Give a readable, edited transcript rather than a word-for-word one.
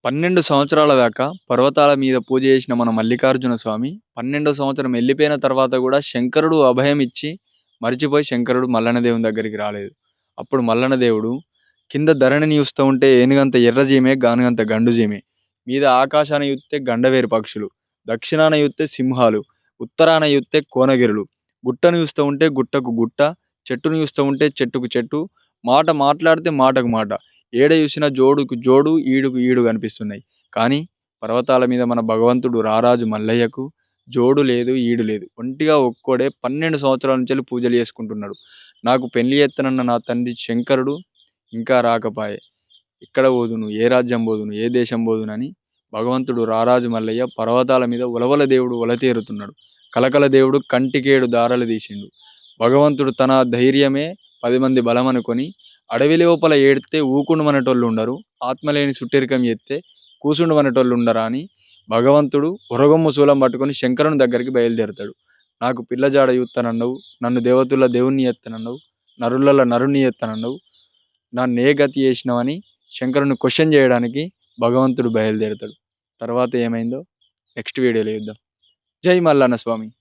12 సంవత్సరాల దాకా పర్వతాల మీద పూజ చేసిన మన మల్లికార్జున స్వామి 12వ సంవత్సరం వెళ్ళిపోయిన తర్వాత కూడా శంకరుడు అభయం ఇచ్చి మరిచిపోయి శంకరుడు మల్లన్న దేవుని దగ్గరికి రాలేదు. అప్పుడు మల్లన్న దేవుడు కింద ధరణిని చూస్తూ ఉంటే ఏనుగంత ఎర్రజీమే గానుగంత గండుజీమే, మీద ఆకాశాన్ని చూస్తే గండవేరు పక్షులు, దక్షిణాన చూస్తే సింహాలు, ఉత్తరాన చూస్తే కోనగిరులు, గుట్టను చూస్తూ ఉంటే గుట్టకు గుట్ట, చెట్టును చూస్తూ ఉంటే చెట్టుకు చెట్టు, మాట మాట్లాడితే మాటకు మాట, ఏడ చూసినా జోడుకు జోడు ఈడుకు ఈడు కనిపిస్తున్నాయి. కానీ పర్వతాల మీద మన భగవంతుడు రారాజు మల్లయ్యకు జోడు లేదు ఈడు లేదు, ఒంటిగా ఒక్కోడే 12 సంవత్సరాల నుంచి పూజలు చేసుకుంటున్నాడు. నాకు పెళ్లి ఎత్తనన్న నా తండ్రి శంకరుడు ఇంకా రాకపాయే, ఎక్కడ పోదును, ఏ రాజ్యం పోదును, ఏ దేశం పోదును అని భగవంతుడు రారాజు మల్లయ్య పర్వతాల మీద ఉలవల దేవుడు ఉలతేరుతున్నాడు. కలకల దేవుడు కంటికేడు దారలు తీసిండు. భగవంతుడు తన ధైర్యమే 10 మంది బలం అనుకొని అడవి లోపల ఏడితే ఊకుండు మనటోళ్ళు ఉండరు, ఆత్మలేని సుట్టెరికం చేస్తే కూసుండు మనటోళ్ళు ఉండరా అని భగవంతుడు ఉరగొమ్ము శూలం పట్టుకొని శంకరుని దగ్గరికి బయలుదేరుతాడు. నాకు పిల్లజాడ చూస్తానన్నావు, నన్ను దేవతల దేవుణ్ణి ఎత్తనన్నావు, నరులలో నరుణ్ణి ఎత్తనన్నావు, నన్ను ఏ గతి చేసినావని శంకరుని క్వశ్చన్ చేయడానికి భగవంతుడు బయలుదేరుతాడు. తర్వాత ఏమైందో నెక్స్ట్ వీడియోలో చూద్దాం. జై మల్లన్న స్వామి.